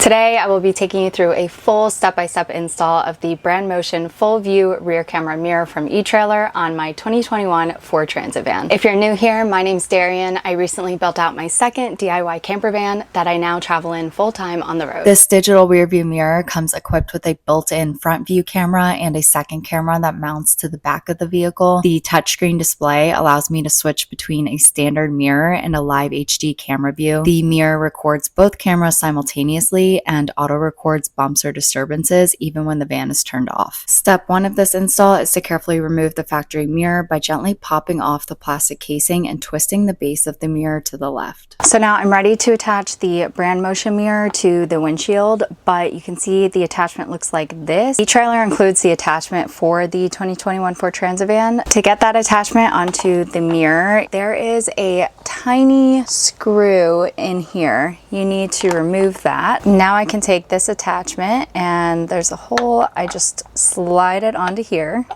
Today I will be taking you through a full step-by-step install of the Brandmotion FullVUE rear camera mirror from eTrailer on my 2021 Ford Transit van. If you're new here, my name's Darian. I recently built out my second DIY camper van that I now travel in full-time on the road. This digital rear view mirror comes equipped with a built-in front view camera and a second camera that mounts to the back of the vehicle. The touchscreen display allows me to switch between a standard mirror and a live HD camera view. The mirror records both cameras simultaneously and auto records bumps or disturbances even when the van is turned off. Step 1 of this install is to carefully remove the factory mirror by gently popping off the plastic casing and twisting the base of the mirror to the left. So now I'm ready to attach the Brandmotion mirror to the windshield, but you can see the attachment looks like this. eTrailer includes the attachment for the 2021 Ford Transit van. To get that attachment onto the mirror, there is a tiny screw in here. You need to remove that. Now I can take this attachment and there's a hole. I just slide it onto here.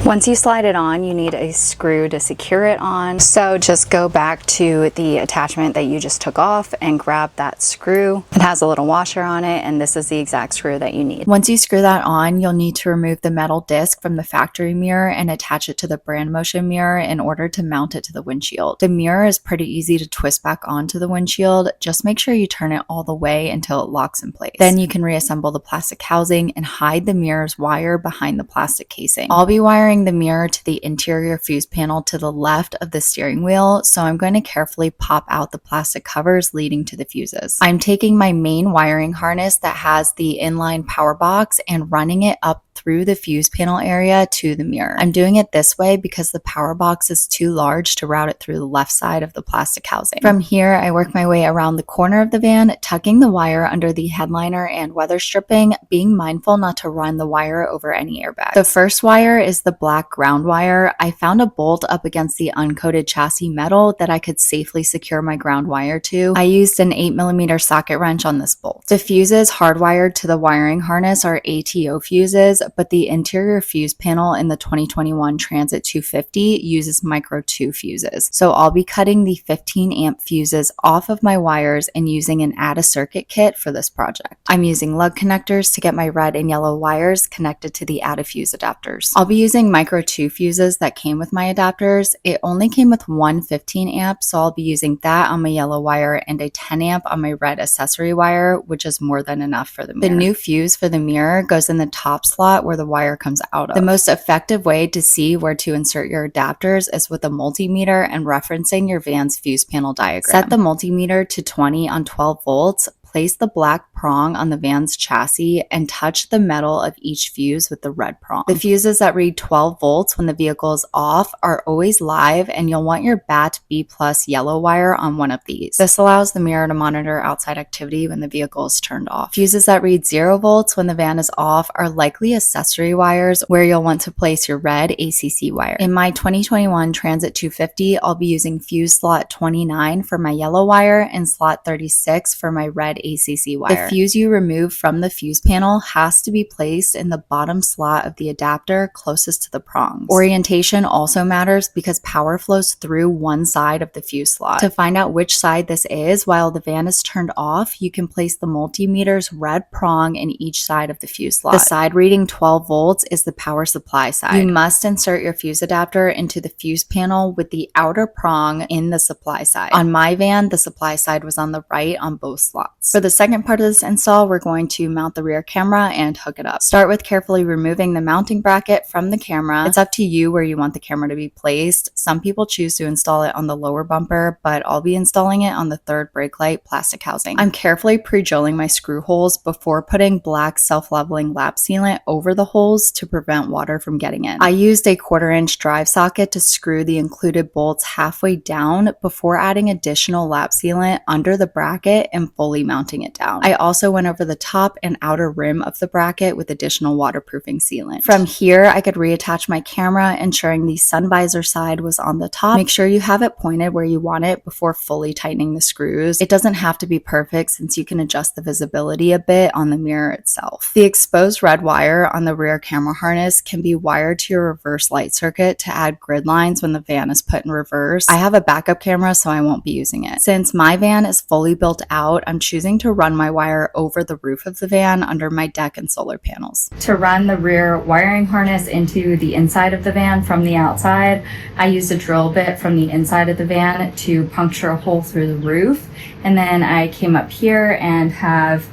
Once you slide it on, you need a screw to secure it on. So just go back to the attachment that you just took off and grab that screw. It has a little washer on it, and this is the exact screw that you need. Once you screw that on, you'll need to remove the metal disc from the factory mirror and attach it to the Brandmotion mirror in order to mount it to the windshield. The mirror is pretty easy to twist back onto the windshield. Just make sure you turn it all the way until it locks in place. Then you can reassemble the plastic housing and hide the mirror's wire behind the plastic casing. I'll be wiring the mirror to the interior fuse panel to the left of the steering wheel, so I'm going to carefully pop out the plastic covers leading to the fuses. I'm taking my main wiring harness that has the inline power box and running it up through the fuse panel area to the mirror. I'm doing it this way because the power box is too large to route it through the left side of the plastic housing. From here, I work my way around the corner of the van, tucking the wire under the headliner and weather stripping, being mindful not to run the wire over any airbags. The first wire is the black ground wire. I found a bolt up against the uncoated chassis metal that I could safely secure my ground wire to. I used an 8mm socket wrench on this bolt. The fuses hardwired to the wiring harness are ATO fuses, but the interior fuse panel in the 2021 Transit 250 uses micro 2 fuses. So I'll be cutting the 15 amp fuses off of my wires and using an add a circuit kit for this project. I'm using lug connectors to get my red and yellow wires connected to the add a fuse adapters. I'll be using micro 2 fuses that came with my adapters. It only came with one 15 amp, so I'll be using that on my yellow wire and a 10 amp on my red accessory wire, which is more than enough for the mirror. The new fuse for the mirror goes in the top slot where the wire comes out of. The most effective way to see where to insert your adapters is with a multimeter and referencing your van's fuse panel diagram. Set the multimeter to 20 on 12 volts. Place the black prong on the van's chassis and touch the metal of each fuse with the red prong. The fuses that read 12 volts when the vehicle is off are always live, and you'll want your BAT B+ yellow wire on one of these. This allows the mirror to monitor outside activity when the vehicle is turned off. Fuses that read 0 volts when the van is off are likely accessory wires where you'll want to place your red ACC wire. In my 2021 Transit 250, I'll be using fuse slot 29 for my yellow wire and slot 36 for my red ACC wire. The fuse you remove from the fuse panel has to be placed in the bottom slot of the adapter closest to the prongs. Orientation also matters because power flows through one side of the fuse slot. To find out which side this is while the van is turned off, you can place the multimeter's red prong in each side of the fuse slot. The side reading 12 volts is the power supply side. You must insert your fuse adapter into the fuse panel with the outer prong in the supply side. On my van, the supply side was on the right on both slots. For the second part of this install, we're going to mount the rear camera and hook it up. Start with carefully removing the mounting bracket from the camera. It's up to you where you want the camera to be placed. Some people choose to install it on the lower bumper, but I'll be installing it on the third brake light plastic housing. I'm carefully pre-drilling my screw holes before putting black self-leveling lap sealant over the holes to prevent water from getting in. I used a 1/4 inch drive socket to screw the included bolts halfway down before adding additional lap sealant under the bracket and fully mounting it down. I also went over the top and outer rim of the bracket with additional waterproofing sealant. From here, I could reattach my camera, ensuring the sun visor side was on the top. Make sure you have it pointed where you want it before fully tightening the screws. It doesn't have to be perfect since you can adjust the visibility a bit on the mirror itself. The exposed red wire on the rear camera harness can be wired to your reverse light circuit to add grid lines when the van is put in reverse. I have a backup camera, so I won't be using it. Since my van is fully built out, I'm choosing choosing to run my wire over the roof of the van under my deck and solar panels. To run the rear wiring harness into the inside of the van from the outside, I used a drill bit from the inside of the van to puncture a hole through the roof, and then I came up here and have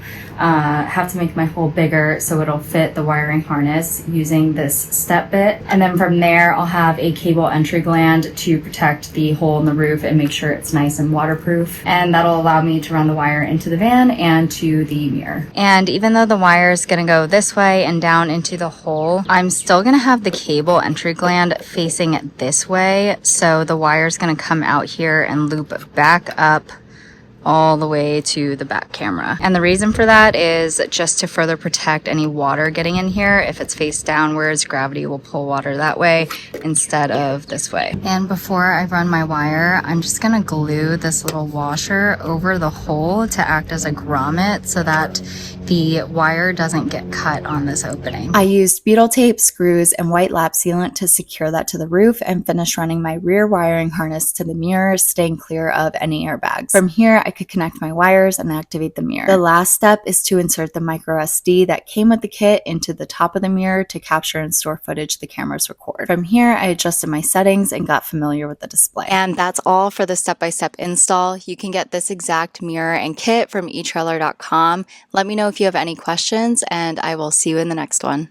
to make my hole bigger so it'll fit the wiring harness using this step bit. And then from there, I'll have a cable entry gland to protect the hole in the roof and make sure it's nice and waterproof. And that'll allow me to run the wire into the van and to the mirror. And even though the wire is gonna go this way and down into the hole, I'm still gonna have the cable entry gland facing this way. So the wire is gonna come out here and loop back up all the way to the back camera. And the reason for that is just to further protect any water getting in here. If it's face downwards, gravity will pull water that way instead of this way. And before I run my wire, I'm just gonna glue this little washer over the hole to act as a grommet so that the wire doesn't get cut on this opening. I used beetle tape, screws, and white lap sealant to secure that to the roof and finish running my rear wiring harness to the mirror, staying clear of any airbags. From here, I could connect my wires and activate the mirror. The last step is to insert the micro SD that came with the kit into the top of the mirror to capture and store footage the cameras record. From here, I adjusted my settings and got familiar with the display. And that's all for the step-by-step install. You can get this exact mirror and kit from eTrailer.com. Let me know if you have any questions, and I will see you in the next one.